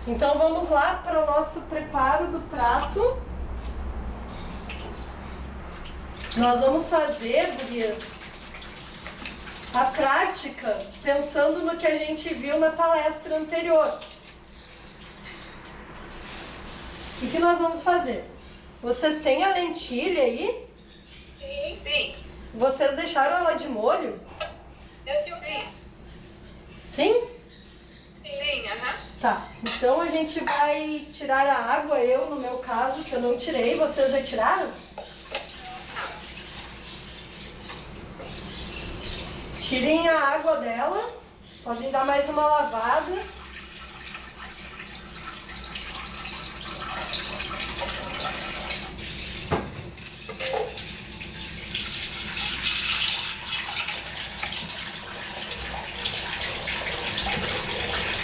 Então vamos lá para o nosso preparo do prato. Nós vamos fazer, gurias, a prática pensando no que a gente viu na palestra anterior. O que nós vamos fazer? Vocês têm a lentilha aí? Sim. Vocês deixaram ela de molho? Sim? Sim, aham. Tá, então a gente vai tirar a água, eu no meu caso, que eu não tirei, vocês já tiraram? Tirem a água dela, podem dar mais uma lavada.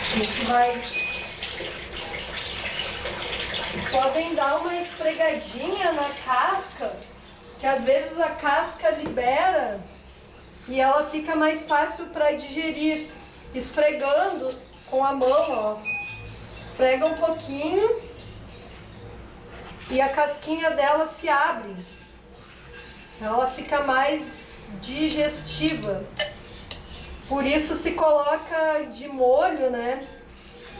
A gente vai... Podem dar uma esfregadinha na casca, que às vezes a casca libera e ela fica mais fácil para digerir. Esfregando com a mão, ó. Esfrega um pouquinho e a casquinha dela se abre. Ela fica mais digestiva. Por isso se coloca de molho, né,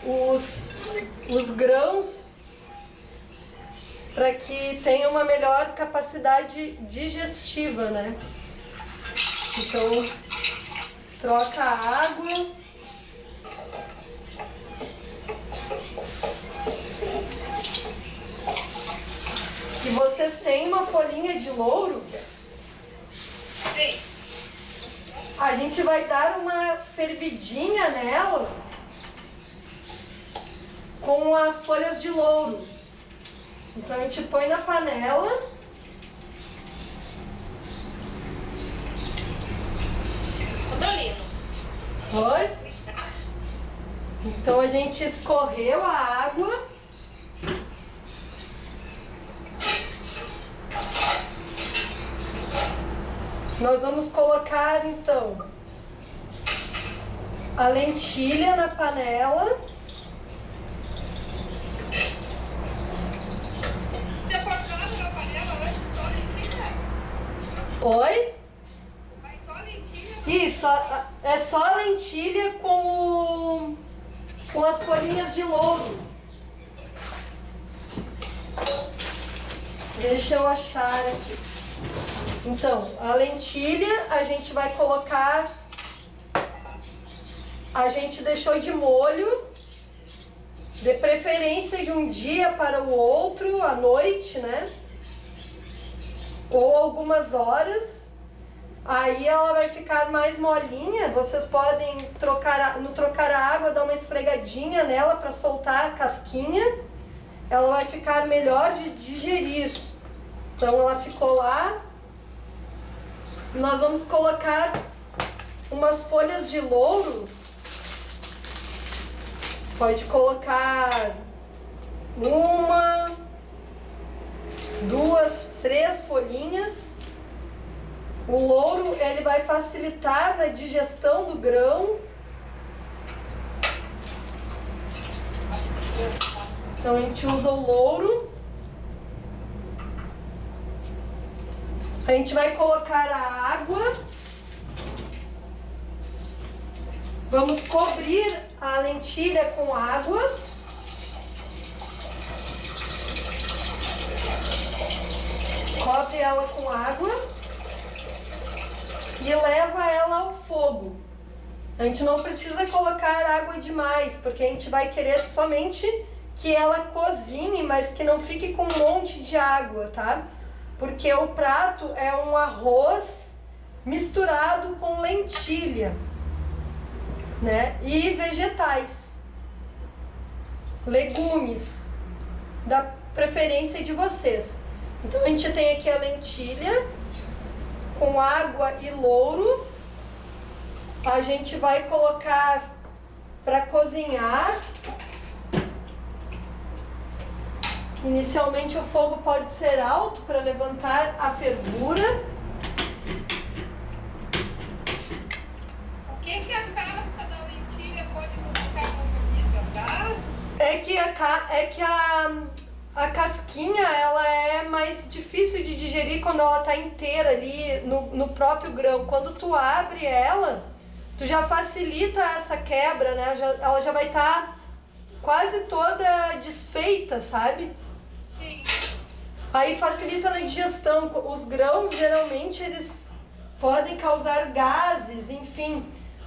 os grãos, para que tenha uma melhor capacidade digestiva, né? Então, troca a água. E vocês têm uma folhinha de louro? Sim. A gente vai dar uma fervidinha nela com as folhas de louro. Então a gente põe na panela. Controlino. Oi? Então a gente escorreu a água. Nós vamos colocar então a lentilha na panela. Você cortava na panela antes só lentilha? Oi? Vai só lentilha? Isso, é só a lentilha com as folhinhas de louro. Deixa eu achar aqui. Então, a lentilha a gente vai colocar, a gente deixou de molho, de preferência de um dia para o outro, à noite, né? Ou algumas horas. Aí ela vai ficar mais molinha. Vocês podem no trocar a água, dar uma esfregadinha nela para soltar a casquinha. Ela vai ficar melhor de digerir. Então ela ficou lá. Nós vamos colocar umas folhas de louro. Pode colocar 1, 2, 3 folhinhas. O louro, ele vai facilitar na digestão do grão. Então a gente usa o louro. A gente vai colocar a água. Vamos cobrir a lentilha com água. Cobre ela com água e leva ela ao fogo. A gente não precisa colocar água demais, porque a gente vai querer somente que ela cozinhe, mas que não fique com um monte de água, tá? Porque o prato é um arroz misturado com lentilha, né? E vegetais, legumes, da preferência de vocês. Então a gente tem aqui a lentilha com água e louro. A gente vai colocar para cozinhar. Inicialmente o fogo pode ser alto para levantar a fervura. O que a casca da lentilha pode colocar no bonito atrás? É que a casquinha, ela é mais difícil de digerir quando ela tá inteira ali no próprio grão. Quando tu abre ela, tu já facilita essa quebra, né? Ela já vai estar quase toda desfeita, sabe? Sim. Aí facilita na digestão. Os grãos, geralmente, eles podem causar gases, enfim.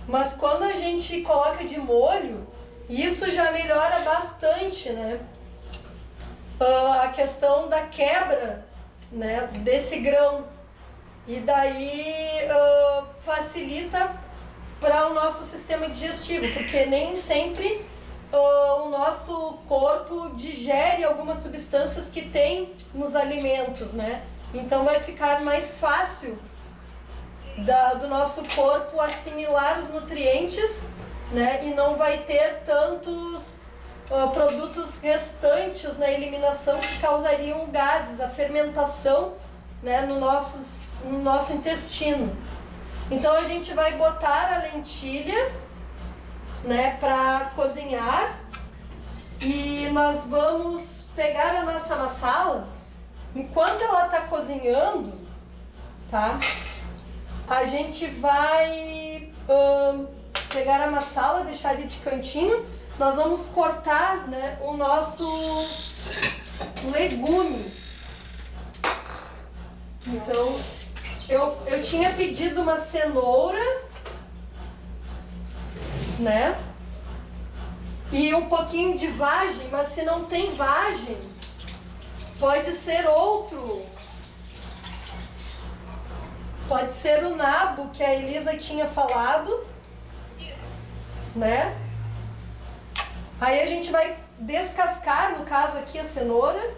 Mas quando a gente coloca de molho, isso já melhora bastante, né? A questão da quebra, né, desse grão. E daí facilita para o nosso sistema digestivo, porque nem sempre o nosso corpo digere algumas substâncias que tem nos alimentos, né? Então vai ficar mais fácil do nosso corpo assimilar os nutrientes, né? E não vai ter tantos produtos restantes na eliminação que causariam gases, a fermentação, né, no nosso intestino. Então a gente vai botar a lentilha, né, para cozinhar, e nós vamos pegar a nossa massala. Enquanto ela está cozinhando, tá? A gente vai pegar a massala, deixar ele de cantinho. Nós vamos cortar, né, o nosso legume. Então, eu tinha pedido uma cenoura, né? E um pouquinho de vagem, mas se não tem vagem, pode ser outro. Pode ser o nabo que a Elisa tinha falado, né? Aí a gente vai descascar, no caso aqui, a cenoura.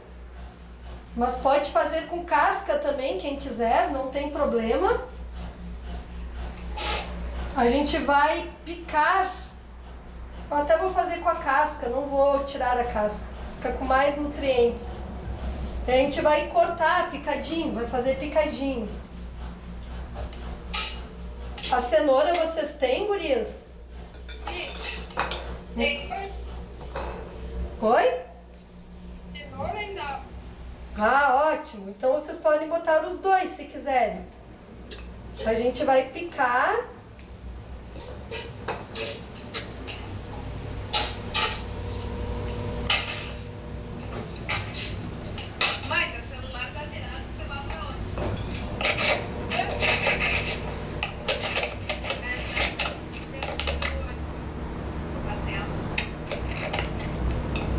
Mas pode fazer com casca também, quem quiser, não tem problema. A gente vai picar. Eu até vou fazer com a casca, não vou tirar a casca. Fica com mais nutrientes. A gente vai cortar picadinho, vai fazer picadinho. A cenoura vocês têm, gurias? Sim. Oi? Cenoura ainda. Ah, ótimo. Então vocês podem botar os dois se quiserem. A gente vai picar. Mãe, o celular tá virado, você vai pra onde?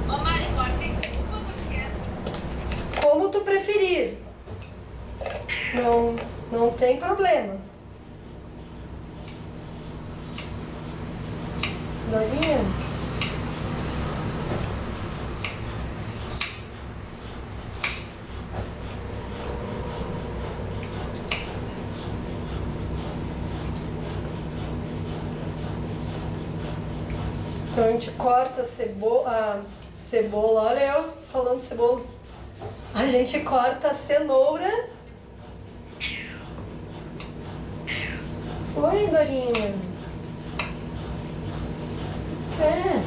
Ô Mari, corta em cubos ou quer? Como tu preferir. Não tem problema. Dorinha? Então a gente corta a cebola, olha eu falando cebola. A gente corta a cenoura. Oi, Dorinha. É.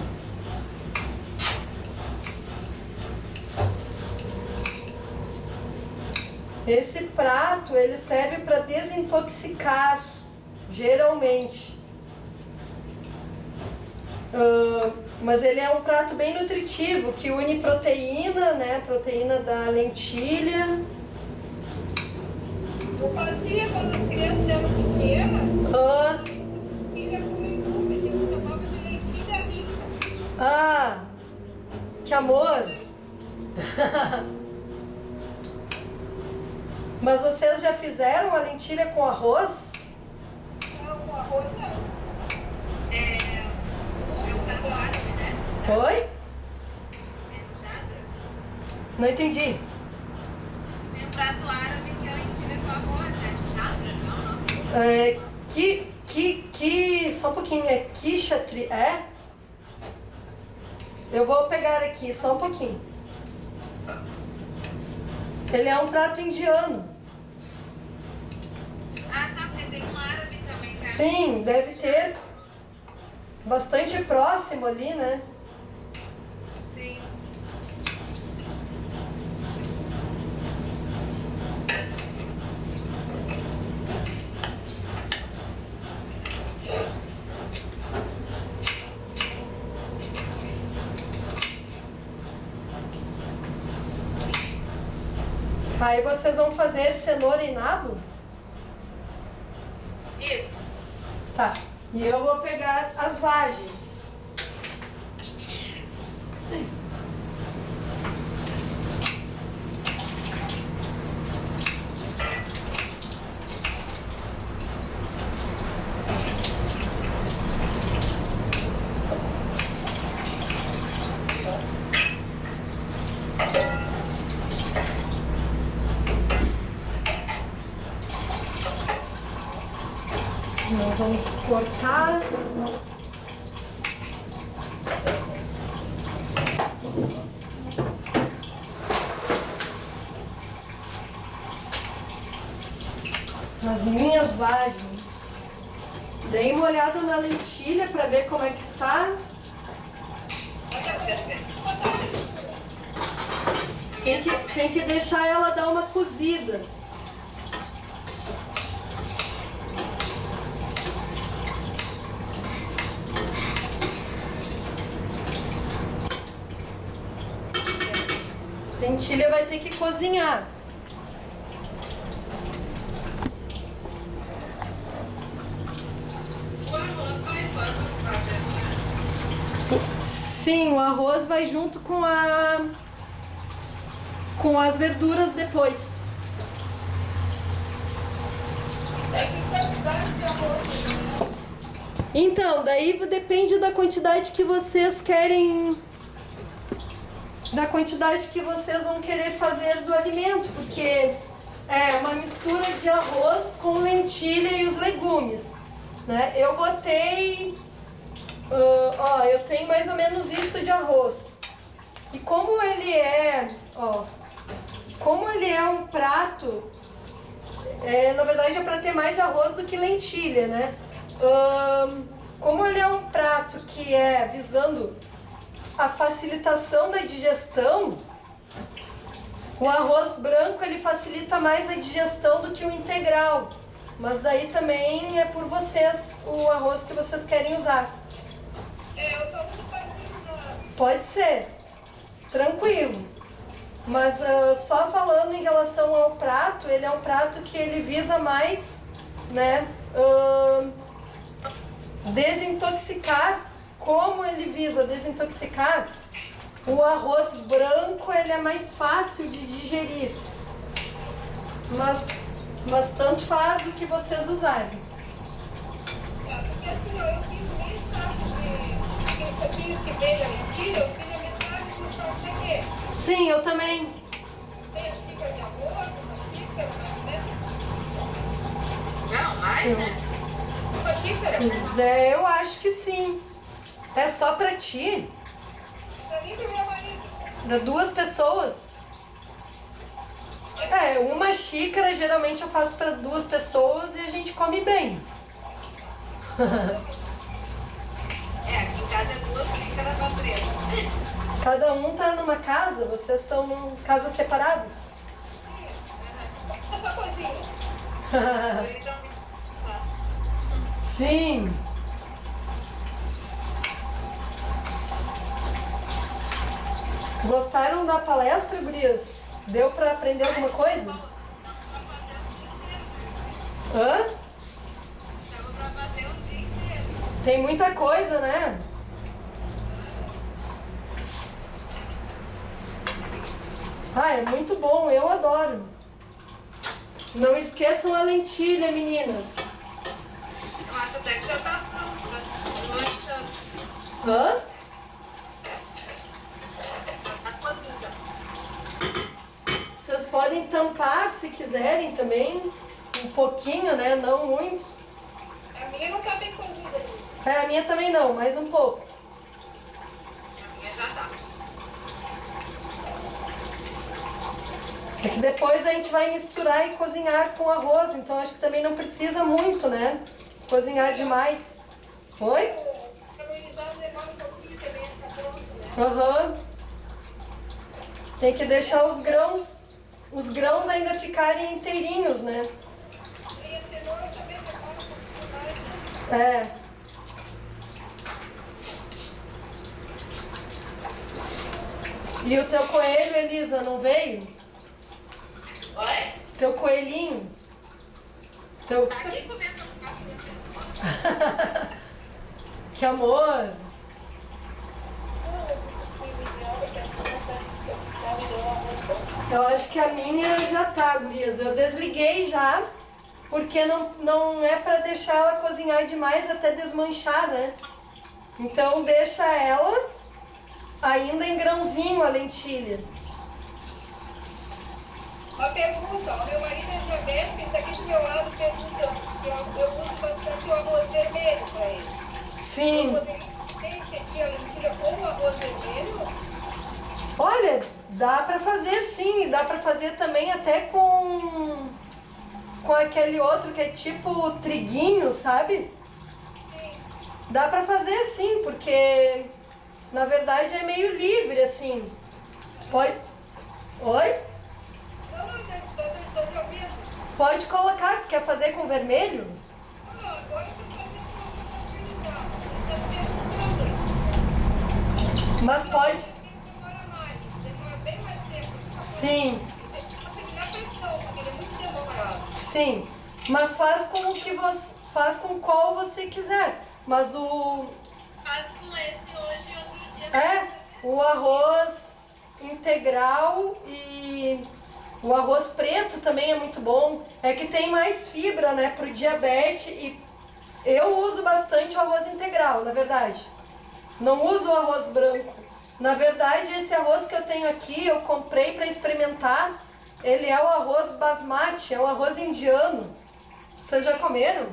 Esse prato, ele serve para desintoxicar, geralmente. Mas ele é um prato bem nutritivo, que une proteína, né? Proteína da lentilha. Eu fazia quando as crianças eram pequenas. Ah, Lentilha com legume, que eu chamava de lentilha rica. ah, que amor! Mas vocês já fizeram a lentilha com arroz? Não, com arroz não. É um prato árabe, né? Oi? É chadra. Não entendi. Tem um prato árabe que é lentilha com arroz, né? Chadra, não? É, só um pouquinho, é quiche, é? Eu vou pegar aqui, só um pouquinho. Ele é um prato indiano. Ah, tá, porque tem um árabe também, né? Sim, deve ter bastante próximo ali, né? Sim. Aí vocês vão fazer cenoura e nabo? Isso. Tá. E eu vou pegar as vagens. Nós vamos cortar. As minhas vagens. Dei uma olhada na lentilha para ver como é que está. Tem que deixar ela dar uma cozida. Lentilha vai ter que cozinhar. O arroz vai quando fazer? Sim, o arroz vai junto com as verduras depois. É que quantidade de arroz, né? Então, daí depende da quantidade que vocês querem, da quantidade que vocês vão querer fazer do alimento, porque é uma mistura de arroz com lentilha e os legumes, né? Eu botei, eu tenho mais ou menos isso de arroz. E como ele é, como ele é um prato, na verdade é para ter mais arroz do que lentilha, né? Como ele é um prato que é visando a facilitação da digestão, o arroz branco ele facilita mais a digestão do que o integral. Mas daí também é por vocês o arroz que vocês querem usar. Eu tô muito parecida. Pode ser, tranquilo. Mas só falando em relação ao prato, ele é um prato que ele visa mais, né, desintoxicar. Como ele visa desintoxicar, o arroz branco ele é mais fácil de digerir. Mas tanto faz o que vocês usarem. Porque assim, eu fiz meio prato de aqueles pouquinhos que veio a lentilha, eu fiz a metade do prato daqui. Sim, eu também. Tem a xícara de arroz, uma xícara, né? Não, mais, né? Uma xícara? Pois eu acho que sim. É só pra ti? Pra mim e pro meu marido. Pra 2 pessoas? Uma xícara geralmente eu faço pra 2 pessoas e a gente come bem. Aqui em casa é 2 xícaras pra 3. Cada um tá numa casa? Vocês estão em casas separadas? É só coisinha. Então, Sim. Gostaram da palestra, gurias? Deu pra aprender alguma coisa? Hã? dava pra fazer o dia inteiro. Tem muita coisa, né? É muito bom, eu adoro. Não esqueçam a lentilha, meninas. Eu acho até que já tá pronta. Eu acho que Hã? já tá cozida. Vocês podem tampar se quiserem também. Um pouquinho, né? Não muito. A minha não tá bem cozida ainda. A minha também não, mais um pouco. A minha já tá. É que depois a gente vai misturar e cozinhar com arroz, então acho que também não precisa muito, né? Cozinhar demais. Oi? Caramelizado demora um pouquinho também, tá pronto, né? Aham. Tem que deixar os grãos ainda ficarem inteirinhos, né? E a cenoura também demora um pouquinho mais, né? É. E o teu coelho, Elisa, não veio? Ó, Teu coelhinho. Teu... Tá aqui comendo um papo. Que amor. Eu acho que a minha já tá, gurias. Eu desliguei já, porque não é pra deixar ela cozinhar demais até desmanchar, né? Então deixa ela ainda em grãozinho a lentilha. Uma pergunta, o meu marido é diabético, ele está aqui do meu lado perguntando, porque eu uso bastante o arroz vermelho para ele. Sim. Eu poderia ter aqui a lentilha com o arroz vermelho? Olha, dá pra fazer sim, dá pra fazer também até com aquele outro que é tipo triguinho, sabe? Sim. Dá pra fazer sim, porque na verdade é meio livre assim. Pode. Oi? Não, estou te ouvindo. Pode colocar, quer fazer com vermelho? Não, agora eu estou fazendo uma perguntando. Mas pode. Demora mais, demora bem mais tempo. Sim, Tem que dar pressão, porque ele é muito demorado. sim. Mas faz com o que você faz com qual você quiser. Mas o Faço com esse hoje e outro dia. o arroz integral e o arroz preto também é muito bom. É que tem mais fibra, né, pro diabetes e eu uso bastante o arroz integral, na verdade. Não uso o arroz branco. Na verdade, esse arroz que eu tenho aqui, eu comprei para experimentar. Ele é o arroz basmati, é um arroz indiano. Vocês já comeram?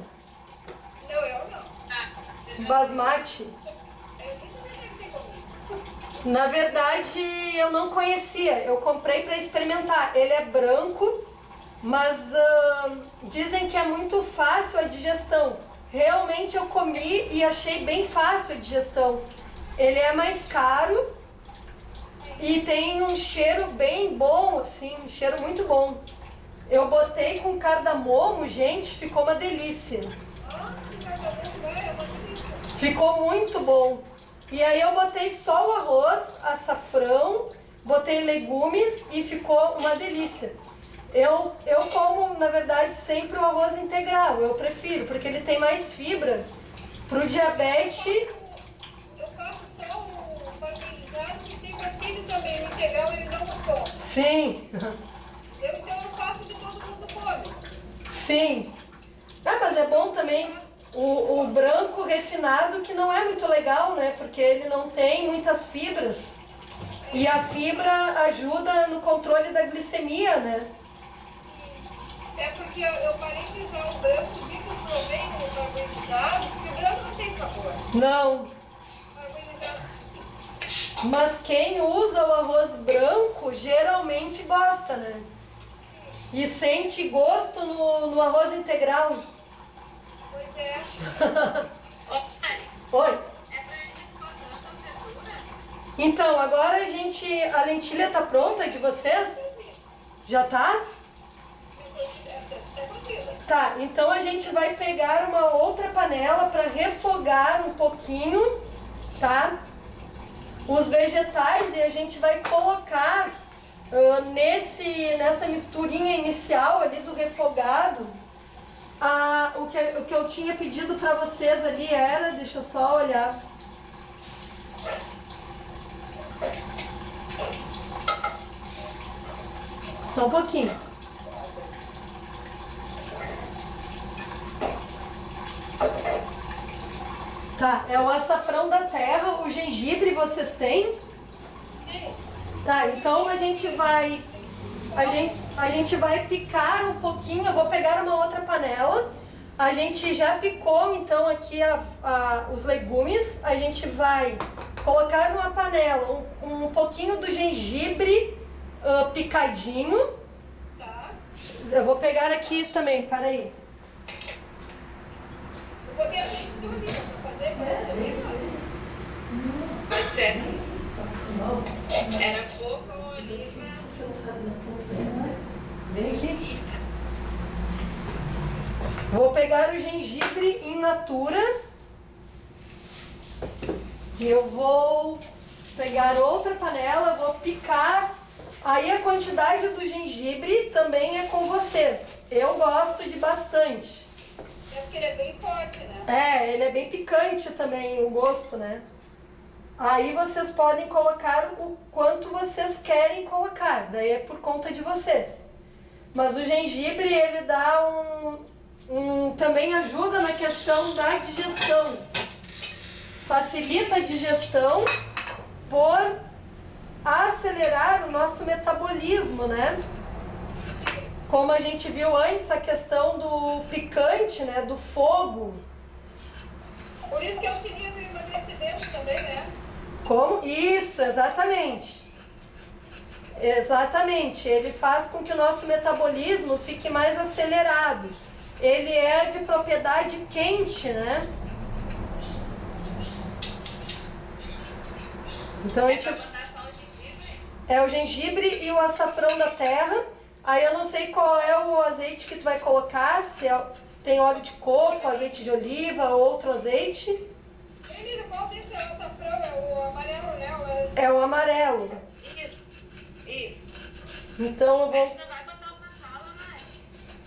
Não, eu não. Basmati. Eu nunca deve ter comido. Na verdade, eu não conhecia. Eu comprei para experimentar. Ele é branco, mas dizem que é muito fácil a digestão. Realmente eu comi e achei bem fácil a digestão. Ele é mais caro e tem um cheiro bem bom, assim, um cheiro muito bom. Eu botei com cardamomo, gente, ficou uma delícia. Ah, que cardamomo é uma delícia. Ficou muito bom. E aí eu botei só o arroz, açafrão, botei legumes e ficou uma delícia. Eu como, na verdade, sempre o arroz integral, eu prefiro, porque ele tem mais fibra. Pro diabetes, Eu faço só o parmegiano que tem para filho também, o integral ele não come. sim, Então eu faço de todo mundo come. sim. Ah, mas é bom também o branco refinado, que não é muito legal, né? Porque ele não tem muitas fibras. E a fibra ajuda no controle da glicemia, né? É porque eu parei de usar o branco, vi que eu provei no parmegiano, porque o branco não tem sabor. Não. Parmegiano Mas quem usa o arroz branco geralmente gosta, né? E sente gosto no arroz integral. pois é. Ô, Mari, Oi. é pra gente rodando as verduras? Então, agora a lentilha tá pronta de vocês? Já tá? É possível. Tá, então a gente vai pegar uma outra panela para refogar um pouquinho, tá? Os vegetais e a gente vai colocar nessa misturinha inicial ali do refogado. O que eu tinha pedido para vocês ali era, deixa eu só olhar. Só um pouquinho. Tá, é o açafrão da terra, o gengibre vocês têm? Sim. Tá, então a gente vai picar um pouquinho, eu vou pegar uma outra panela. A gente já picou então aqui os legumes, a gente vai colocar numa panela um pouquinho do gengibre picadinho. Tá. Eu vou pegar aqui também, peraí. Eu botei a gente do ali pra fazer, Pode ser. Era pouco ou oliva? Vem aqui. Vou pegar o gengibre in natura. E eu vou pegar outra panela, vou picar Aí a quantidade do gengibre também é com vocês. Eu gosto de bastante. É porque ele é bem forte, né? É, ele é bem picante também, o gosto, né? Aí vocês podem colocar o quanto vocês querem colocar, daí é por conta de vocês. Mas o gengibre, ele dá também ajuda na questão da digestão. Facilita a digestão por acelerar o nosso metabolismo, né? Como a gente viu antes, a questão do picante, né? Do fogo. Por isso que auxilia no emagrecimento também, né? Como? Isso, exatamente. Exatamente. Ele faz com que o nosso metabolismo fique mais acelerado. Ele é de propriedade quente, né? Então a É gente... pra botar só o gengibre? É o gengibre e o açafrão da terra. Aí eu não sei qual é o azeite que tu vai colocar, se tem óleo de coco, azeite de oliva, outro azeite. Ele qual desse açafrão? É o amarelo, né? É o amarelo. Isso. Isso. Então eu A vou... gente não vai botar uma sala mais.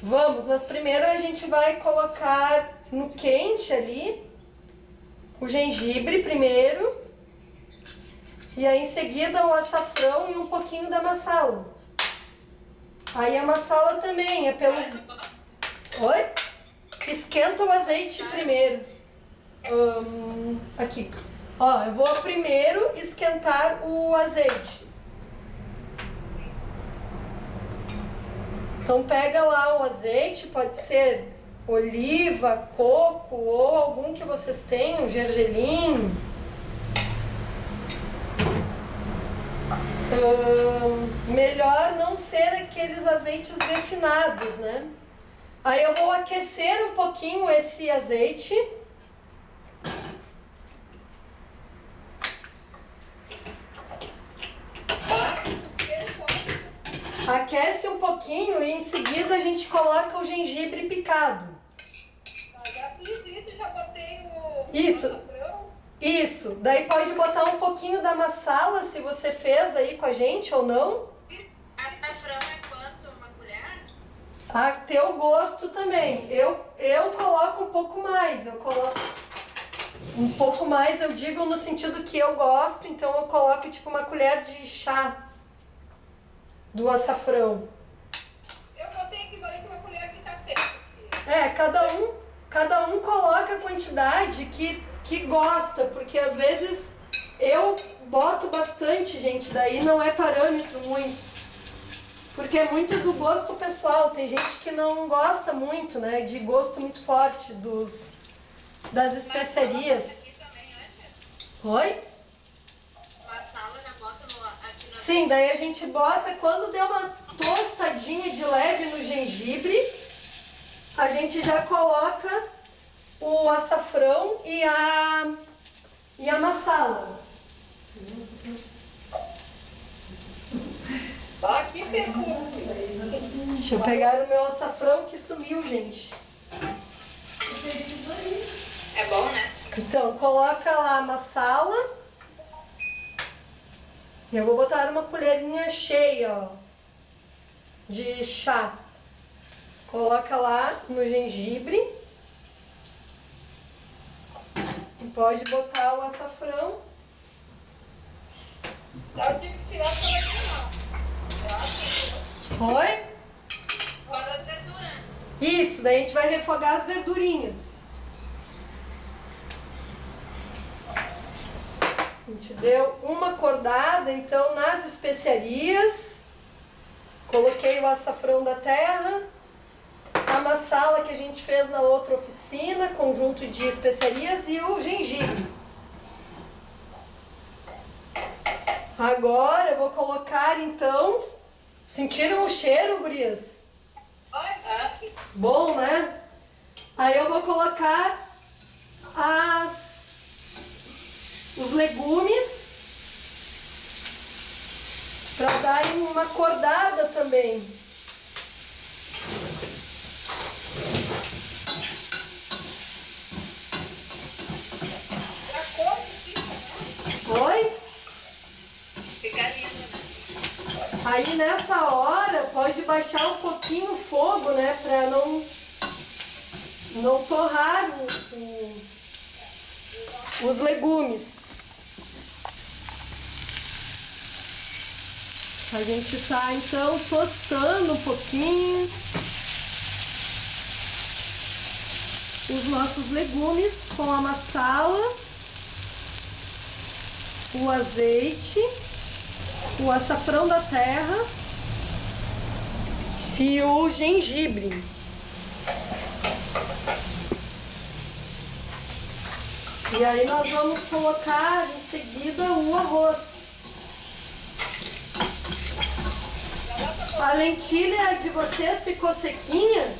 Vamos, mas primeiro a gente vai colocar no quente ali o gengibre primeiro. E aí em seguida o açafrão e um pouquinho da massala. Aí a massala também é pelo... Oi? Esquenta o azeite primeiro. Aqui. Ó, eu vou primeiro esquentar o azeite. Então pega lá o azeite, pode ser oliva, coco ou algum que vocês tenham, gergelim. Melhor não ser aqueles azeites refinados, né? Aí eu vou aquecer um pouquinho esse azeite. Aquece um pouquinho e em seguida a gente coloca o gengibre picado. Já fiz isso, já botei o Isso. açafrão. Isso, daí pode botar um pouquinho da massala, se você fez aí com a gente ou não. Açafrão é quanto? Uma colher? A teu gosto também. Eu coloco um pouco mais, eu coloco um pouco mais, eu digo no sentido que eu gosto, então eu coloco tipo uma colher de chá do açafrão. Eu botei equivalente a uma colher de café. É, cada um coloca a quantidade que gosta, porque às vezes eu boto bastante, gente, daí não é parâmetro muito. Porque é muito do gosto pessoal, tem gente que não gosta muito, né, de gosto muito forte das especiarias. Aqui também antes. Oi? Massala já bota aqui no... Sim, daí a gente bota, quando deu uma tostadinha de leve no gengibre, a gente já coloca o açafrão e a massala. Aqui pergunta. Deixa eu pegar o meu açafrão que sumiu, gente. É bom, né? Então, coloca lá a massala. E eu vou botar uma colherinha cheia, ó, de chá. Coloca lá no gengibre. E pode botar o açafrão. Eu tive que tirar pra lá. Oi? Bota as verduras. Isso, daí a gente vai refogar as verdurinhas. A gente deu uma acordada, então, nas especiarias. Coloquei o açafrão da terra, a massala que a gente fez na outra oficina, conjunto de especiarias e o gengibre. Agora eu vou colocar, então... Sentiram o cheiro, gurias? Olha, Bom, né? Aí eu vou colocar os legumes para darem uma acordada também. a cor que fica, né? Oi? Fica lindo, né? Aí nessa hora pode baixar um pouquinho o fogo, né? Pra não torrar os legumes. A gente tá então tostando um pouquinho os nossos legumes com a massala, o azeite, o açafrão da terra e o gengibre. E aí nós vamos colocar em seguida o arroz. A lentilha de vocês ficou sequinha?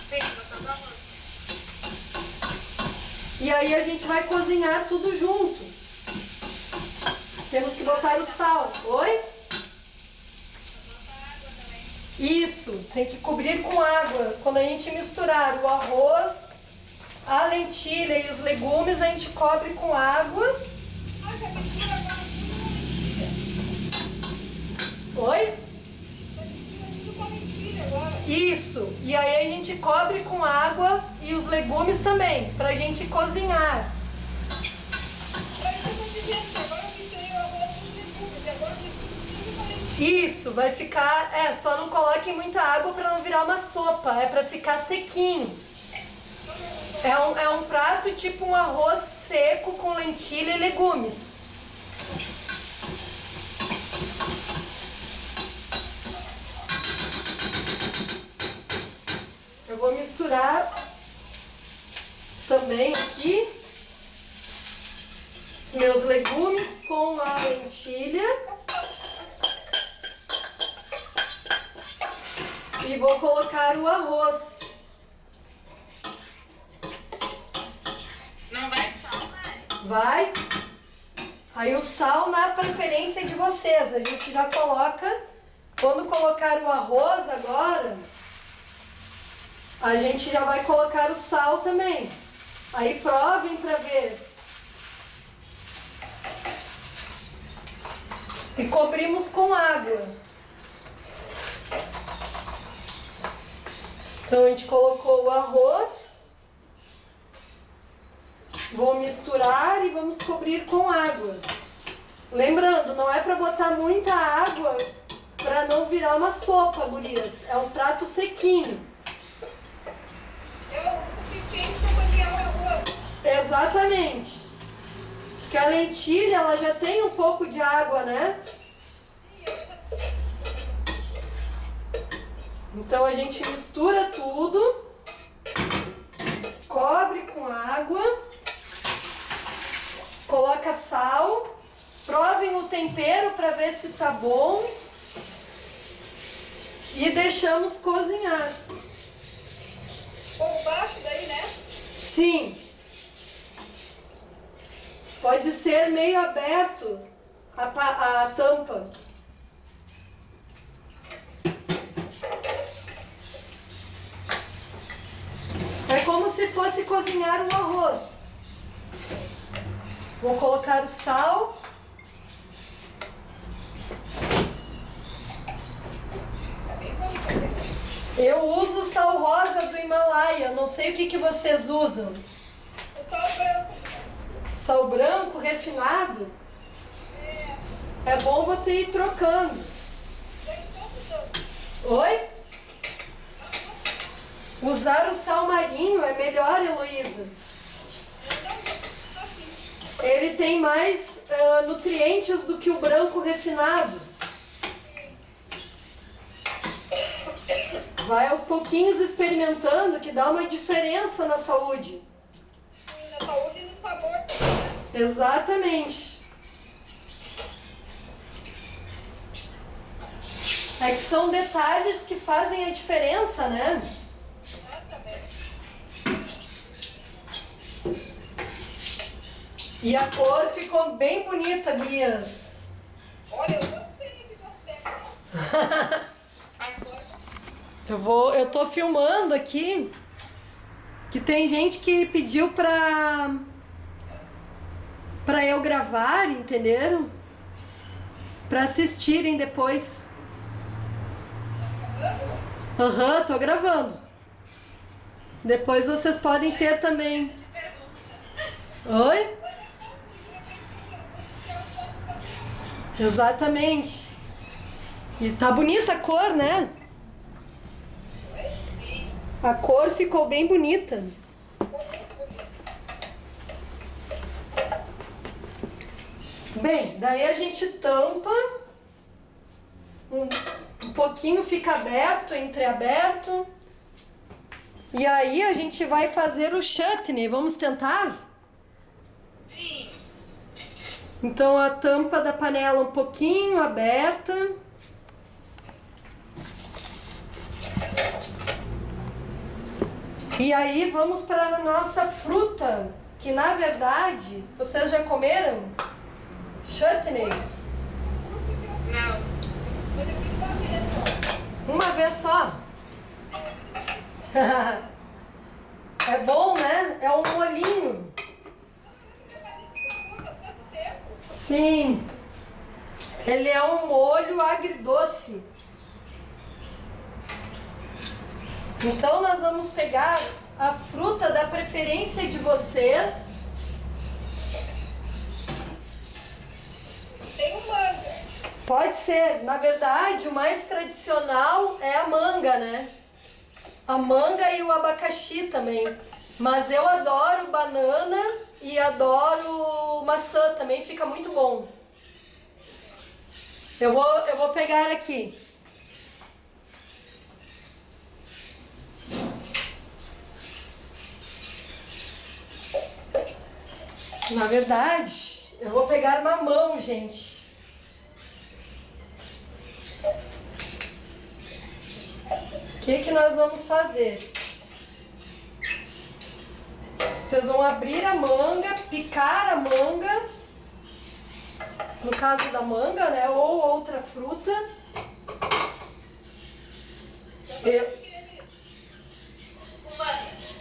Sim, botando arroz. E aí a gente vai cozinhar tudo junto. Temos que botar o sal. Oi? Isso, tem que cobrir com água. Quando a gente misturar o arroz, a lentilha e os legumes, a gente cobre com água. Oi? Isso, e aí a gente cobre com água e os legumes também, pra gente cozinhar. Isso, vai ficar, só não coloquem muita água pra não virar uma sopa, é pra ficar sequinho. É um prato tipo um arroz seco com lentilha e legumes. Eu vou misturar também aqui os meus legumes com a lentilha. E vou colocar o arroz. Não vai sal, Mari? Vai. Aí o sal na preferência de vocês. A gente já coloca. Quando colocar o arroz agora, a gente já vai colocar o sal também. Aí provem pra ver. E cobrimos com água. Então a gente colocou o arroz. Vou misturar e vamos cobrir com água. Lembrando, não é para botar muita água para não virar uma sopa, gurias. É um prato sequinho. É o suficiente para cozinhar o arroz. Exatamente. Porque a lentilha, ela já tem um pouco de água, né? Então a gente mistura tudo, cobre com água, coloca sal, provem o tempero para ver se tá bom e deixamos cozinhar. Ou baixo daí, né? Sim, pode ser meio aberto a tampa. É como se fosse cozinhar um arroz. Vou colocar o sal. Eu uso sal rosa do Himalaia. Não sei o que vocês usam. O sal branco. Sal branco refinado? É bom você ir trocando. Oi? Usar o sal marinho é melhor, Heloísa. Ele tem mais nutrientes do que o branco refinado. Vai aos pouquinhos experimentando que dá uma diferença na saúde. Sim, na saúde e no sabor também, né? Exatamente. É que são detalhes que fazem a diferença, né? E a cor ficou bem bonita, gurias. Olha, eu gostei de você. Eu tô filmando aqui que tem gente que pediu pra eu gravar, entenderam? Pra assistirem depois. Aham, tô gravando. Depois vocês podem ter também. Oi? Exatamente. E tá bonita a cor, né? A cor ficou bem bonita. Bem, daí a gente tampa. Um pouquinho fica aberto, entreaberto. E aí a gente vai fazer o chutney. Vamos tentar? Sim. Então a tampa da panela um pouquinho aberta. E aí vamos para a nossa fruta, que na verdade, vocês já comeram? Chutney? Não. Mas eu fiz uma vez só. Uma vez só? É bom, né? É um molhinho. Eu fazia esse sabor faz tanto tempo. Sim. Ele é um molho agridoce. Então nós vamos pegar a fruta da preferência de vocês. Tem um manga. Pode ser, na verdade, o mais tradicional é a manga, né? A manga e o abacaxi também. Mas eu adoro banana e adoro maçã também, fica muito bom. Eu vou pegar aqui. Na verdade, eu vou pegar mamão, gente. O que nós vamos fazer? Vocês vão abrir a manga, picar a manga, no caso da manga, né? Ou outra fruta.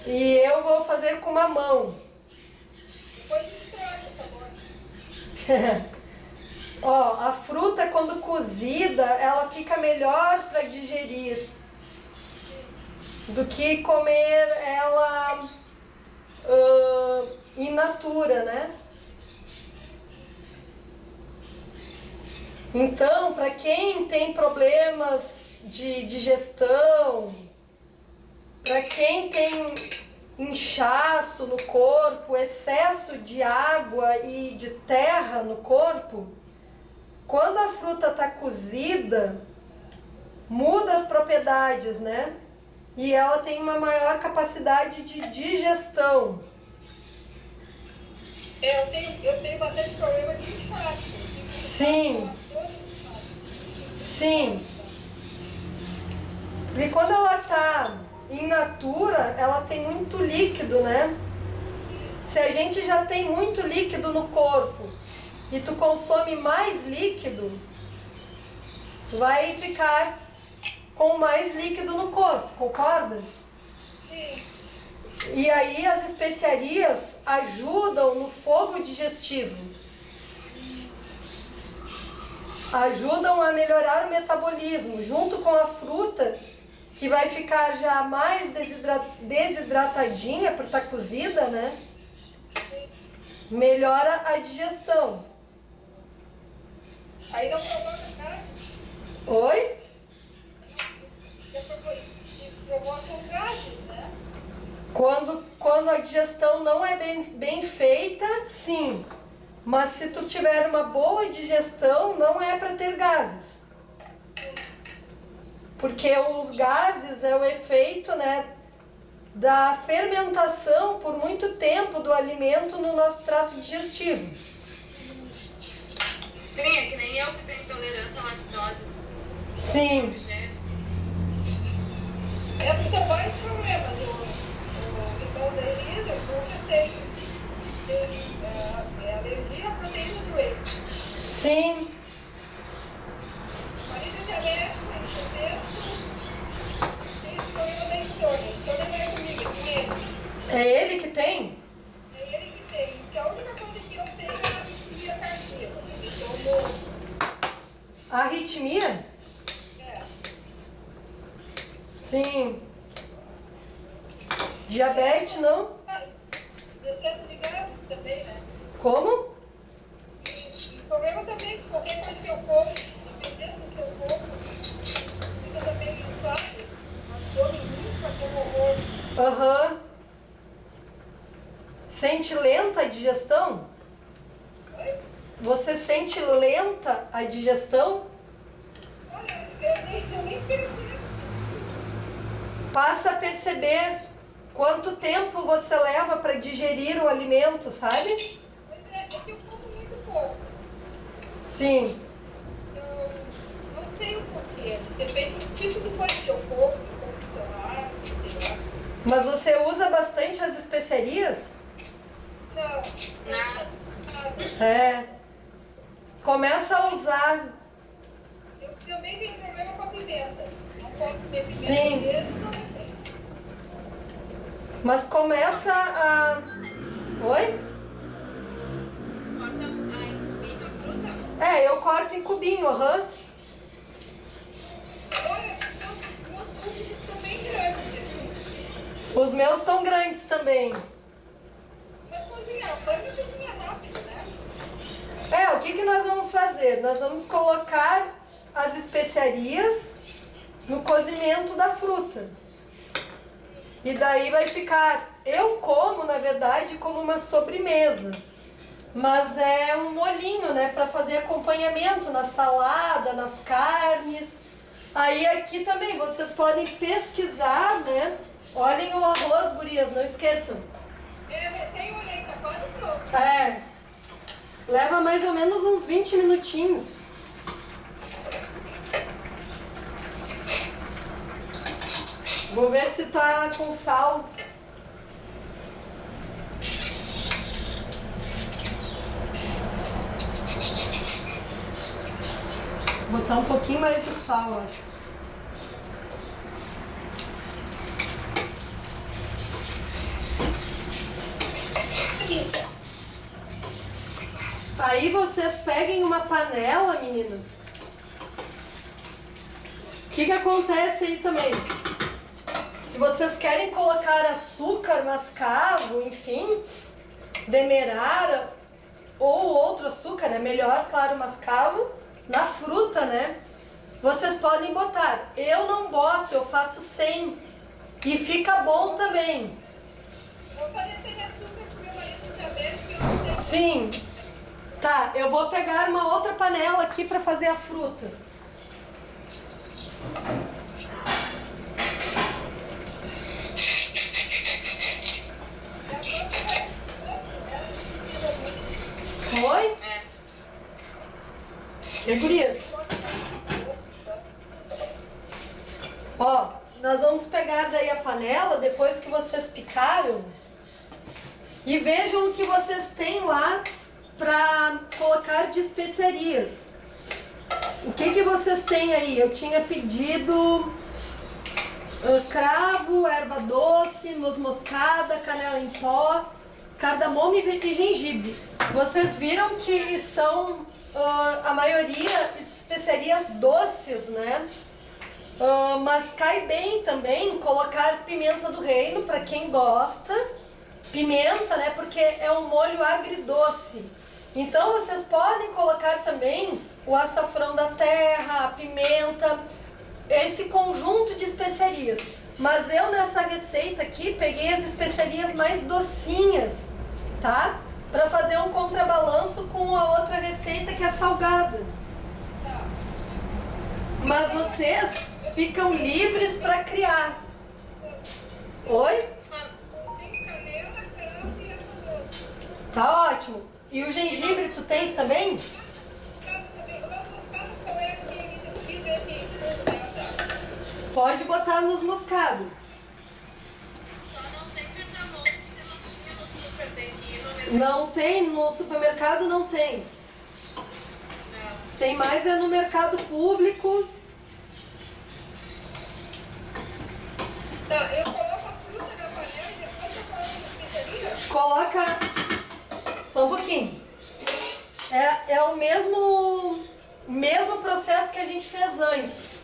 E eu vou fazer com mamão. Depois mistura o sabor. Ó, a fruta quando cozida, ela fica melhor para digerir do que comer ela in natura, né? Então, para quem tem problemas de digestão, para quem tem inchaço no corpo, excesso de água e de terra no corpo, quando a fruta está cozida, muda as propriedades, né? E ela tem uma maior capacidade de digestão. Eu tenho bastante problema de inchaço. Sim. Sim. E quando ela está in natura, ela tem muito líquido, né? Se a gente já tem muito líquido no corpo e tu consome mais líquido, tu vai ficar com mais líquido no corpo, concorda? Sim. E aí as especiarias ajudam no fogo digestivo. Ajudam a melhorar o metabolismo, junto com a fruta, que vai ficar já mais desidratadinha por estar cozida, né? Melhora a digestão. Aí não provoca nada. Oi? Provoca gases, né? Quando a digestão não é bem feita, sim. Mas se tu tiver uma boa digestão, não é para ter gases. Porque os gases é o efeito, né, da fermentação por muito tempo do alimento no nosso trato digestivo. Sim, é que nem eu que tenho intolerância à lactose. Sim. É o principal problema do irmão da Elisa, porque tem alergia à proteína do leite. Sim. O marido é alérgico, é intolerante, tem esse problema da insônia. Então ele vai comigo, com ele. É ele que tem? É ele que tem. Porque a única coisa que eu tenho é a disfonia cardíaca. Então, Diabetes não? Excesso de gases também, né? Como? E problema também que qualquer coisa que eu como, dependendo do que eu como, fica também inflado, abdômen limpa, como horror. Aham. Sente lenta a digestão? Oi? Você sente lenta a digestão? Olha, eu nem percebo. Passa a perceber quanto tempo você leva para digerir o alimento, sabe? Pois é que eu como muito pouco. Sim. Não sei o porquê. Depende do tipo de coisa que eu como celular, sei lá. Mas você usa bastante as especiarias? Não. Não. É. Começa a usar. Eu também tenho problema com a pimenta. Não posso comer pimenta Sim. mesmo, não sei. Mas começa a. Oi? Corta milho, fruta. É, eu corto em cubinho, aham. Olha, meus cubos estão bem grandes. Os meus estão grandes também. Mas cozinhar, pode cozinhar rápido, né? É, o que nós vamos fazer? Nós vamos colocar as especiarias no cozimento da fruta. E daí vai ficar... Eu como, na verdade, como uma sobremesa. Mas é um molhinho, né? Para fazer acompanhamento na salada, nas carnes. Aí aqui também vocês podem pesquisar, né? Olhem o arroz, gurias, não esqueçam. É, recém olhei, tá quase pronto. É, leva mais ou menos uns 20 minutinhos. Vou ver se tá com sal. Vou botar um pouquinho mais de sal, eu acho. Aí vocês peguem uma panela, meninas. O que acontece aí também? Se vocês querem colocar açúcar mascavo, enfim, demerara ou outro açúcar, é melhor, claro, mascavo, na fruta, né? Vocês podem botar. Eu não boto, eu faço sem. E fica bom também. Vou fazer sem açúcar pro meu marido diabético, porque eu não tenho. Sim. Tá, eu vou pegar uma outra panela aqui para fazer a fruta. Foi? É. E gurias? Ó, nós vamos pegar daí a panela depois que vocês picaram e vejam o que vocês têm lá para colocar de especiarias. O que vocês têm aí? Eu tinha pedido cravo, erva doce, noz moscada, canela em pó, cardamomo e gengibre. Vocês viram que são a maioria especiarias doces, né? Mas cai bem também colocar pimenta do reino para quem gosta. Pimenta, né? Porque é um molho agridoce. Então vocês podem colocar também o açafrão da terra, a pimenta, esse conjunto de especiarias. Mas eu nessa receita aqui peguei as especiarias mais docinhas, tá? Para fazer um contrabalanço com a outra receita que é salgada. Mas vocês ficam livres para criar. Oi? Tem canela, cravo e erva doce. Tá ótimo. E o gengibre tu tens também? Moscada também. Eu gosto de moscada, qual é aquele do vidro aqui? Pode botar nos moscado. Só não tem cardamomo, porque não tinha no super daqui no mercado. Não tem, no supermercado não tem. Não. Tem mais é no mercado público. Tá, eu coloco a fruta na panela e depois eu coloco na especiaria? Coloca só um pouquinho. É o mesmo processo que a gente fez antes.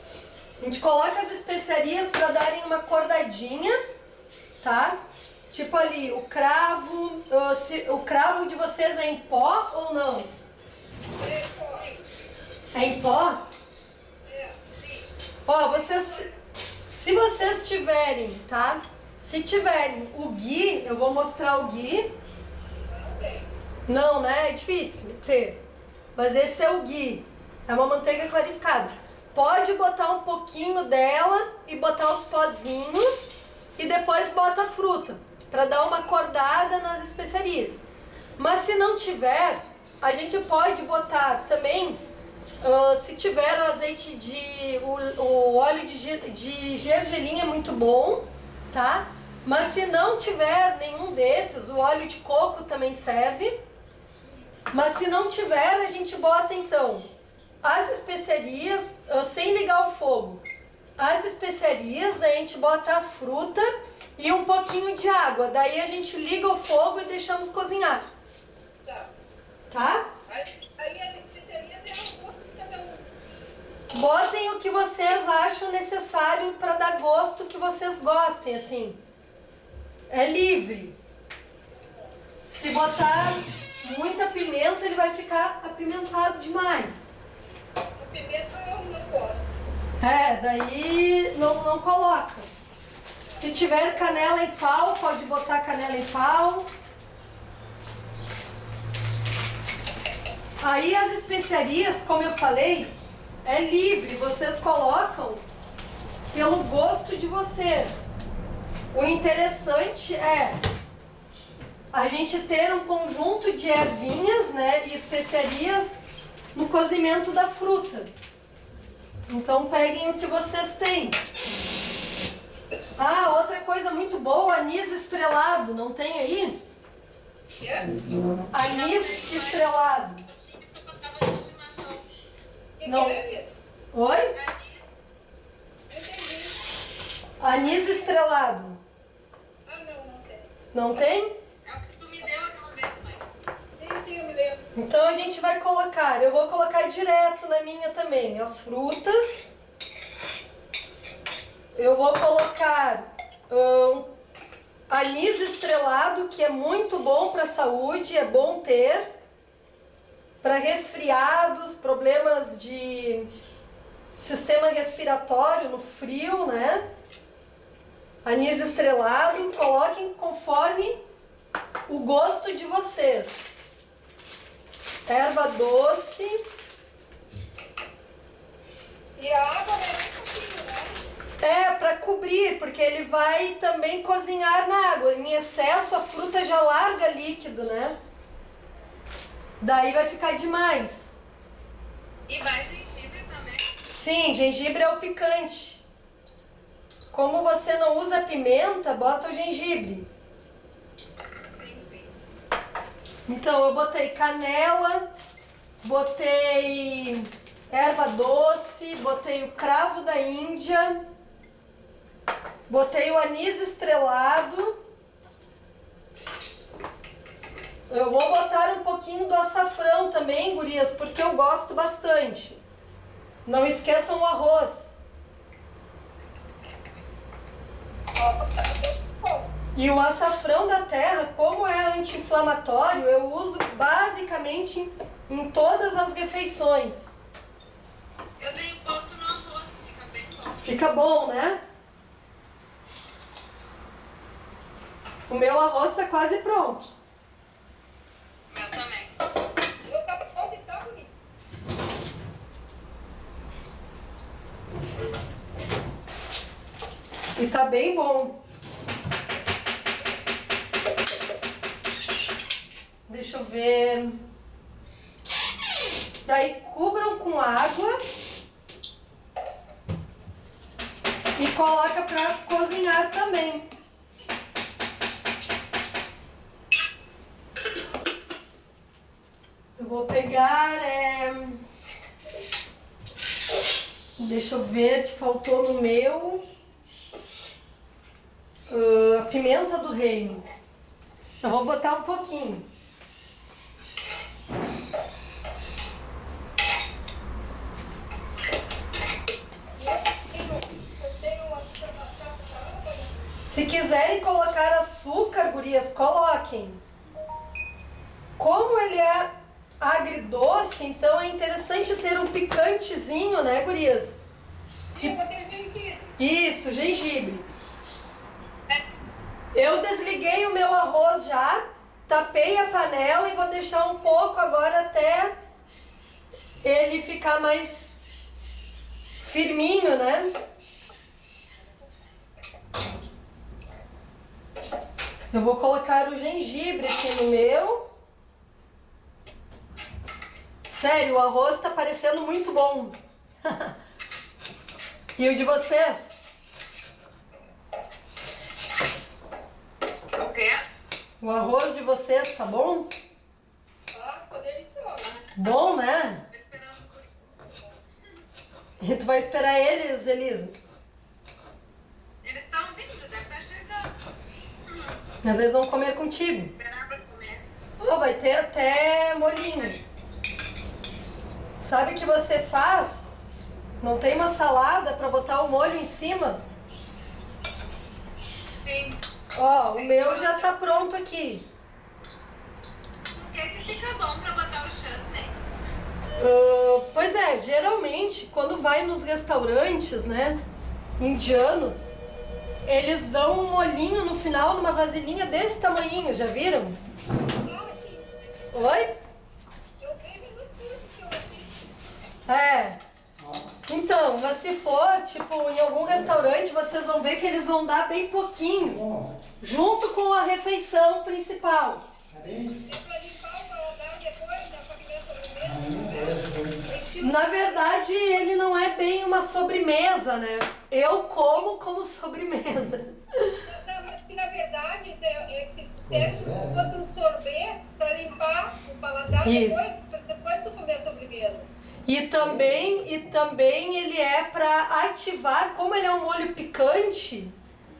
A gente coloca as especiarias para darem uma cordadinha tá? Tipo ali, o cravo, o cravo de vocês é em pó ou não? É em pó? Ó, vocês, se vocês tiverem, tá? Se tiverem o ghee, eu vou mostrar o ghee. Não, né? É difícil ter. Mas esse é o ghee. É uma manteiga clarificada. Pode botar um pouquinho dela e botar os pozinhos e depois bota a fruta, para dar uma acordada nas especiarias. Mas se não tiver, a gente pode botar também, se tiver o azeite o óleo de gergelim é muito bom, tá? Mas se não tiver nenhum desses, o óleo de coco também serve. Mas se não tiver, a gente bota então as especiarias, sem ligar o fogo. As especiarias, daí a gente bota a fruta e um pouquinho de água. Daí a gente liga o fogo e deixamos cozinhar. Tá? Aí as especiarias é o gosto de cada um. Botem o que vocês acham necessário para dar gosto que vocês gostem, assim. É livre. Se botar muita pimenta, ele vai ficar apimentado demais. A pimenta eu não gosto. Daí não coloca. Se tiver canela em pau, pode botar canela em pau. Aí as especiarias, como eu falei, é livre. Vocês colocam pelo gosto de vocês. O interessante é a gente ter um conjunto de ervinhas, né, e especiarias no cozimento da fruta. Então peguem o que vocês têm. Ah, outra coisa muito boa, anis estrelado, não tem aí? Anis estrelado. Não. Oi? Anis estrelado. Ah, não tem. Não tem? É o que tu me deu aquela vez, mãe. Sim, eu me lembro. Então a gente vai colocar, eu vou colocar direto na minha também, as frutas. Eu vou colocar anis estrelado, que é muito bom para a saúde, é bom ter. Para resfriados, problemas de sistema respiratório no frio, né? Anis estrelado, coloquem conforme o gosto de vocês. Erva doce. E a água é um pouquinho, né? Para cobrir, porque ele vai também cozinhar na água. Em excesso, a fruta já larga líquido, né? Daí vai ficar demais. E vai gengibre também. Sim, gengibre é o picante. Como você não usa pimenta, bota o gengibre. Sim. Então, eu botei canela, botei erva doce, botei o cravo da Índia, botei o anis estrelado. Eu vou botar um pouquinho do açafrão também, gurias, porque eu gosto bastante. Não esqueçam o arroz. E o açafrão da terra, como é anti-inflamatório, eu uso basicamente em todas as refeições. Eu tenho posto no arroz, fica bem bom. Fica bom, né? O meu arroz está quase pronto. Meu também. Eu tava pronto e tá bonito. E tá bem bom. Deixa eu ver. Daí cubram com água e coloca para cozinhar também. Eu vou pegar, deixa eu ver que faltou no meu, a pimenta do reino. Eu vou botar um pouquinho. Eu tenho uma chapa. Se quiserem colocar açúcar, gurias, coloquem. Como ele é agridoce, então é interessante ter um picantezinho, né, gurias? Eu vou ter gengibre. Isso, gengibre. Eu desliguei o meu arroz já, tapei a panela e vou deixar um pouco agora até ele ficar mais firminho, né? Eu vou colocar o gengibre aqui no meu. Sério, o arroz tá parecendo muito bom. E o de vocês? O quê? O arroz de vocês tá bom? Ah, ficou delicioso. Bom, né? Tô esperando os guri. E tu vai esperar eles, Elisa? Eles estão vindo, deve estar chegando. Mas eles vão comer contigo. Esperar pra comer. Oh, vai ter até molhinho. Sabe o que você faz? Não tem uma salada pra botar o molho em cima? Sim. Ó, o meu já tá pronto aqui. O que fica bom pra botar o chutney? Pois é, geralmente quando vai nos restaurantes, né, indianos, eles dão um molhinho no final numa vasilhinha desse tamanhinho, já viram? Ah, sim. Oi? Eu vejo nos cursos que eu assisto. É. Então, mas se for, tipo, em algum restaurante, vocês vão ver que eles vão dar bem pouquinho, junto com a refeição principal. É pra limpar o paladar depois da primeira sobremesa. Na verdade, ele não é bem uma sobremesa, né? Eu como sobremesa. Não, mas que na verdade esse serve como se fosse um sorbet para limpar o paladar Isso. depois tu comer a sobremesa. E também ele é para ativar, como ele é um molho picante,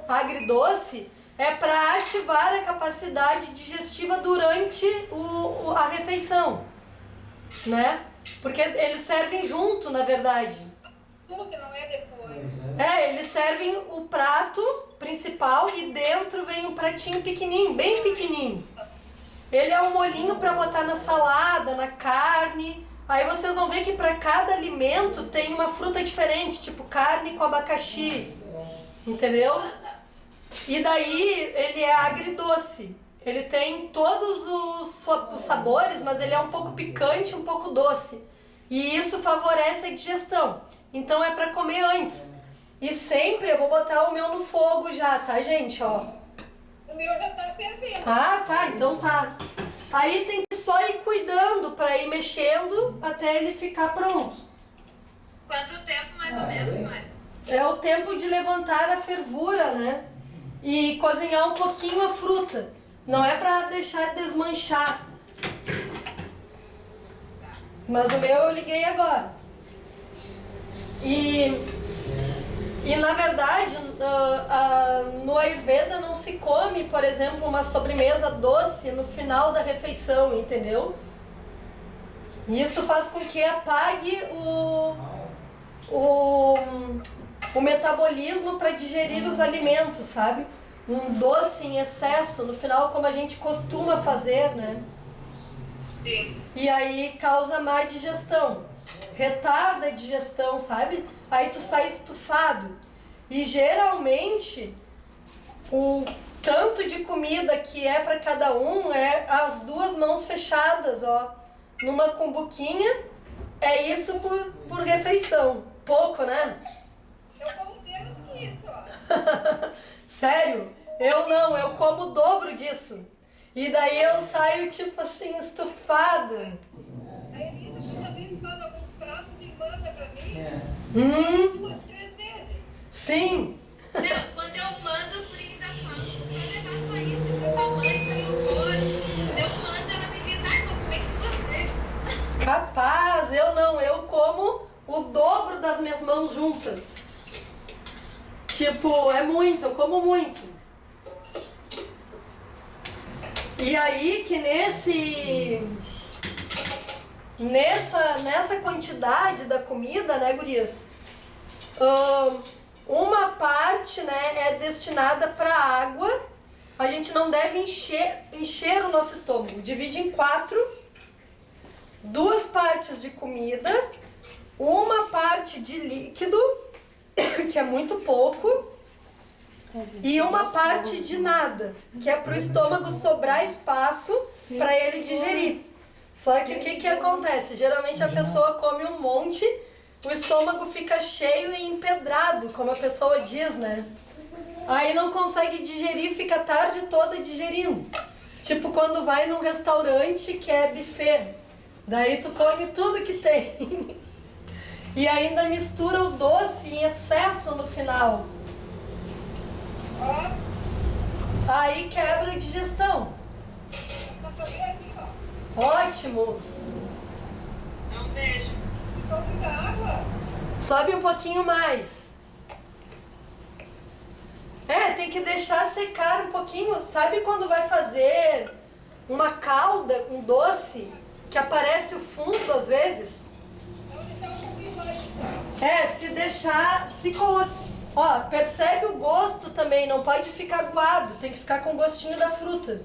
agridoce, é para ativar a capacidade digestiva durante a refeição, né? Porque eles servem junto, na verdade. Tudo que não é depois. Eles servem o prato principal e dentro vem um pratinho pequenininho, bem pequenininho. Ele é um molhinho para botar na salada, na carne. Aí vocês vão ver que para cada alimento tem uma fruta diferente, tipo carne com abacaxi, entendeu? E daí ele é agridoce. Ele tem todos os sabores, mas ele é um pouco picante, um pouco doce. E isso favorece a digestão. Então é para comer antes. E sempre eu vou botar o meu no fogo já, tá, gente? Ó. O meu já tá fervendo. Ah, tá, então tá. Aí tem que só ir cuidando para ir mexendo até ele ficar pronto. Quanto tempo mais ou menos, Mari? É o tempo de levantar a fervura, né? E cozinhar um pouquinho a fruta. Não é para deixar desmanchar. Mas o meu eu liguei agora. E na verdade, no Ayurveda não se come, por exemplo, uma sobremesa doce no final da refeição, entendeu? Isso faz com que apague o metabolismo para digerir os alimentos, sabe? Um doce em excesso no final, como a gente costuma fazer, né? Sim. E aí causa má digestão, retarda a digestão, sabe? Aí tu sai estufado. E geralmente o tanto de comida que é para cada um é as duas mãos fechadas, ó, numa cumbuquinha. É isso por refeição. Pouco, né? Eu como menos que isso, ó. Sério? Eu não, eu como o dobro disso. E daí eu saio tipo assim, estufada. A Elisa muitas vezes faz alguns pratos e manda pra mim 2, 3 vezes. Sim. Não, quando eu mando, os guris ainda falam, vou levar só isso pra tua mãe, pra horror. Eu mando, ela me diz, ai, vou comer 2 vezes. Capaz, eu não, eu como o dobro das minhas mãos juntas. Tipo, é muito, eu como muito. E aí que nessa quantidade da comida, né, gurias? uma parte, né, é destinada para água. A gente não deve encher o nosso estômago. Divide em 4. 2 partes de comida, uma parte de líquido, que é muito pouco, e uma parte de nada, que é para o estômago sobrar espaço para ele digerir. Só que o que acontece? Geralmente a pessoa come um monte, o estômago fica cheio e empedrado, como a pessoa diz, né? Aí não consegue digerir, fica a tarde toda digerindo. Tipo quando vai num restaurante que é buffet. Daí tu come tudo que tem. E ainda mistura o doce em excesso no final. Ó, Aí quebra a digestão. tá falei aqui, ó. Ótimo. É um beijo. Então muita água. Sobe um pouquinho mais. Tem que deixar secar um pouquinho. Sabe quando vai fazer uma calda com doce, que aparece o fundo às vezes? Vou deixar um pouquinho mais, então. Se deixar, se colocar. Ó, percebe o gosto também, não pode ficar aguado, tem que ficar com o gostinho da fruta.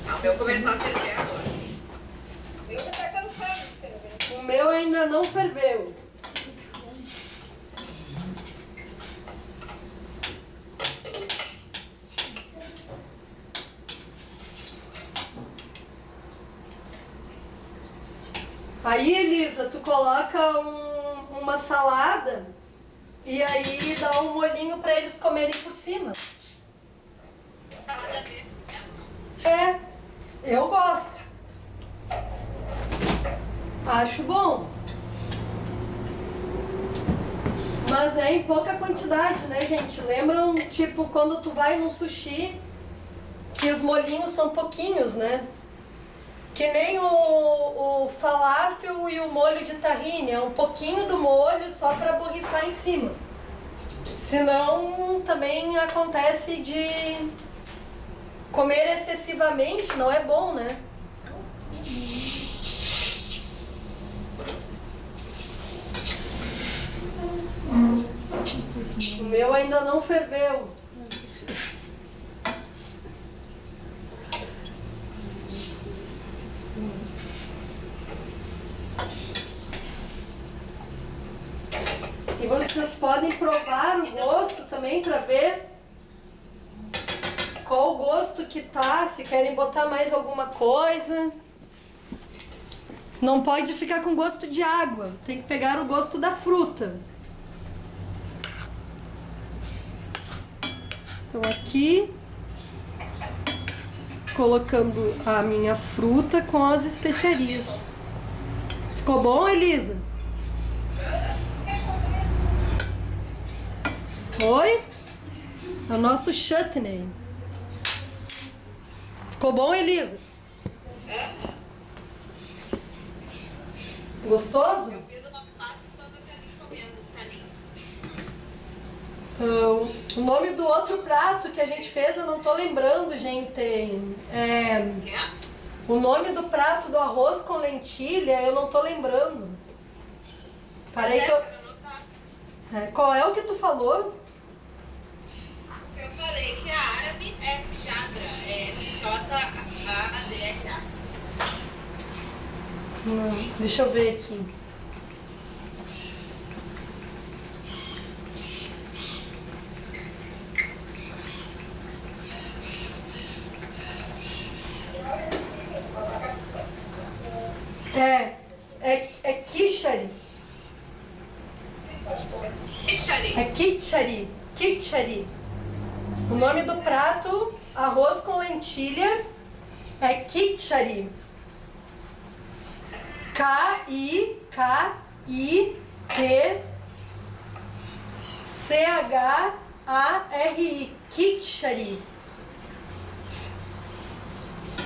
O meu começou a ferver agora. O meu já tá cansado, pelo menos. O meu ainda não ferveu. Aí, Elisa, tu coloca uma salada e aí dá um molhinho para eles comerem por cima. Salada verde. Eu gosto. Acho bom. Mas é em pouca quantidade, né, gente? Lembram, tipo, quando tu vai num sushi, que os molhinhos são pouquinhos, né? Que nem o falafel e o molho de tahine, é um pouquinho do molho só para borrifar em cima. Senão também acontece de comer excessivamente, não é bom, né? O meu ainda não ferveu. E vocês podem provar o gosto também para ver qual o gosto que tá, se querem botar mais alguma coisa. Não pode ficar com gosto de água, tem que pegar o gosto da fruta. Então aqui, colocando a minha fruta com as especiarias. Ficou bom, Elisa? Oi? É o nosso chutney. Ficou bom, Elisa? Gostoso? Eu fiz uma pasta quando eu quero comendo os talinhos. O nome do outro prato que a gente fez eu não tô lembrando, gente. O nome do prato do arroz com lentilha eu não tô lembrando. Parei que eu... Qual é o que tu falou? Eu falei que a árabe é Jadra, é J-A-D-R-A. Deixa eu ver aqui. É quichari. Ixari. É kichari. Kichari. O nome do prato, arroz com lentilha, é kichari. K-I-K-I-T-C-H-A-R-I. Kichari.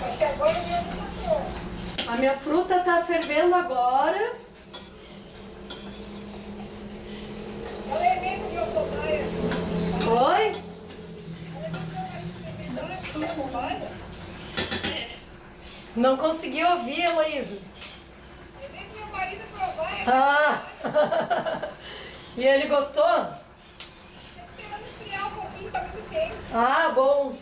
Acho que agora eu já tô pronto. A minha fruta tá fervendo agora. Ela é mesmo de cobaia. Oi? Ela é mesmo de cobaia. Não consegui ouvir, Heloísa. É mesmo meu marido provar. Ah! E ele gostou? Esperando esfriar um pouquinho, tá muito quente. Ah, bom.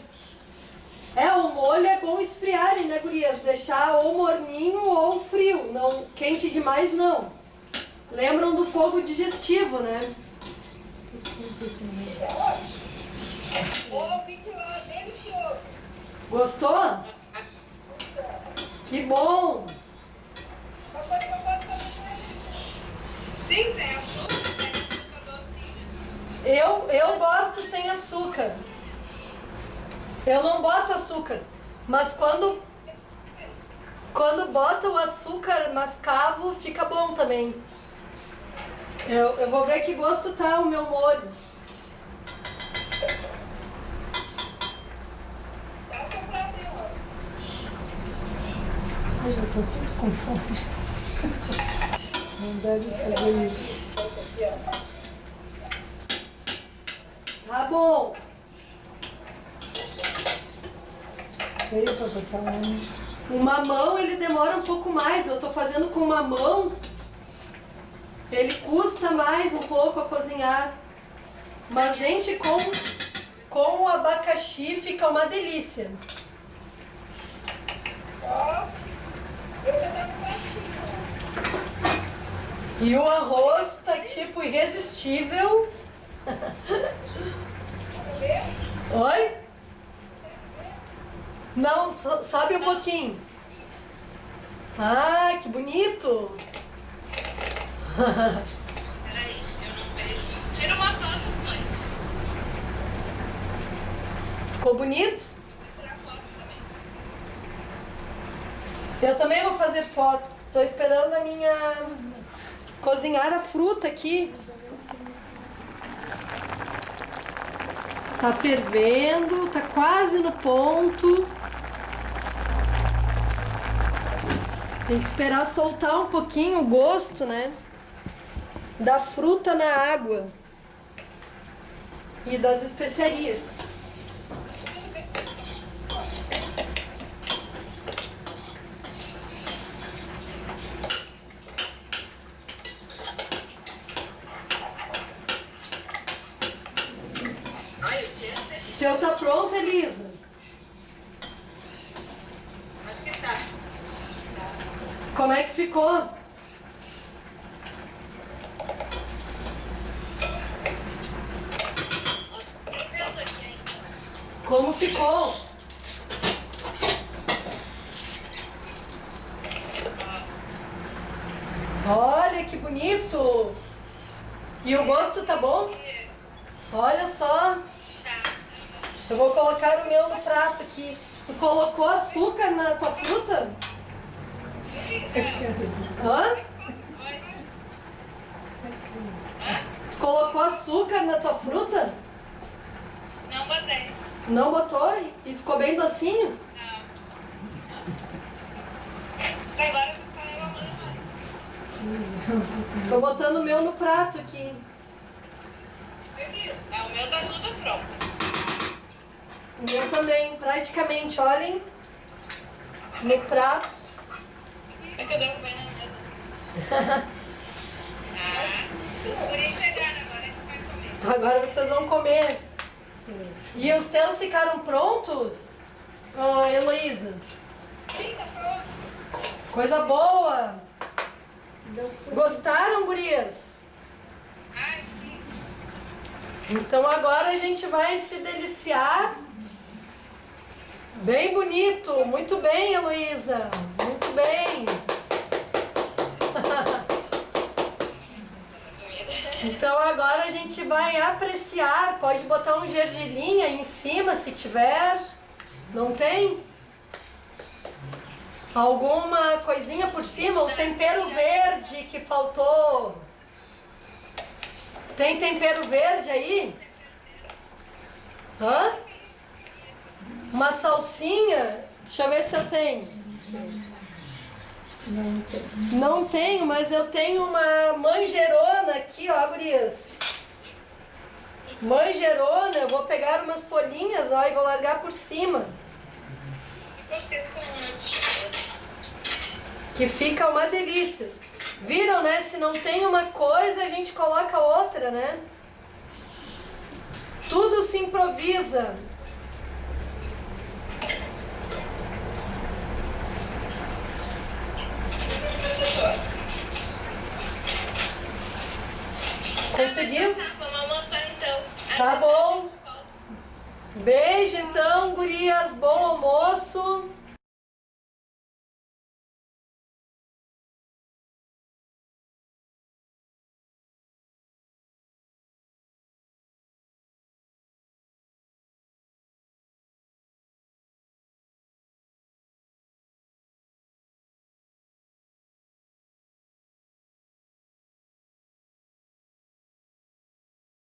O molho é bom esfriarem, né, gurias? Deixar ou morninho ou frio. Não quente demais, não. Lembram do fogo digestivo, né? Ó, fique lá, delicioso. Gostou? Que bom! Uma coisa que eu posso fazer com ele. Sim, sem açúcar, sem açúcar docinho. Eu gosto sem açúcar. Eu não boto açúcar. Mas quando bota o açúcar mascavo, fica bom também. Eu vou ver que gosto tá o meu molho. Dá o seu prato aí, ó. Ai, já tô com fome. Não deve fazer isso. Tá bom. Sei pra botar um mamão, ele demora um pouco mais. Eu tô fazendo com mamão. Ele custa mais um pouco a cozinhar. Mas, gente, com o abacaxi fica uma delícia. Ó, eu vou dar um pratinho. E o arroz tá tipo irresistível. Vamos ver? Oi? Não, sobe um pouquinho. Ah, que bonito. Peraí, eu não vejo. Tira uma foto, mãe. Ficou bonito? Vou tirar foto também. Eu também vou fazer foto. Tô esperando a minha cozinhar a fruta aqui. Está fervendo, tá quase no ponto. Tem que esperar soltar um pouquinho o gosto, né? Da fruta na água. E das especiarias. Ai, o cheiro dele. O teu tá pronto, Elisa? Acho que tá. Como é que ficou? Ó, tem vento aqui ainda. Como ficou? Olha que bonito! E o gosto tá bom? Olha só! Tá. Eu vou colocar o meu no prato aqui. Tu colocou açúcar na tua fruta? Hã? Tu colocou açúcar na tua fruta? Não botei. Não botou? E ficou bem docinho? Não. Agora só eu a mãe. Tô botando o meu no prato aqui. Ah, o meu tá tudo pronto. O meu também, praticamente. Olhem no prato. É que eu derrubei na mesa. Os guris chegaram, agora a gente vai comer. Agora vocês vão comer. E os teus ficaram prontos? Ô, Heloísa? Sim, tá pronto. Coisa boa! Gostaram, gurias? Ai, sim. Então agora a gente vai se deliciar. Bem bonito, muito bem, Heloísa, muito bem. Então agora a gente vai apreciar, pode botar um gergelim aí em cima se tiver, não tem? Alguma coisinha por cima, o tempero verde que faltou. Tem tempero verde aí? Hã? Uma salsinha? Deixa eu ver se eu tenho. Não tenho, mas eu tenho uma manjerona aqui, ó, gurias. Manjerona, eu vou pegar umas folhinhas, ó, e vou largar por cima. Gostei desse com Que fica uma delícia. Viram, né? Se não tem uma coisa, a gente coloca outra, né? Tudo se improvisa. Conseguiu? Tá, vamos almoçar então. Tá bom. Beijo então, gurias. Bom almoço.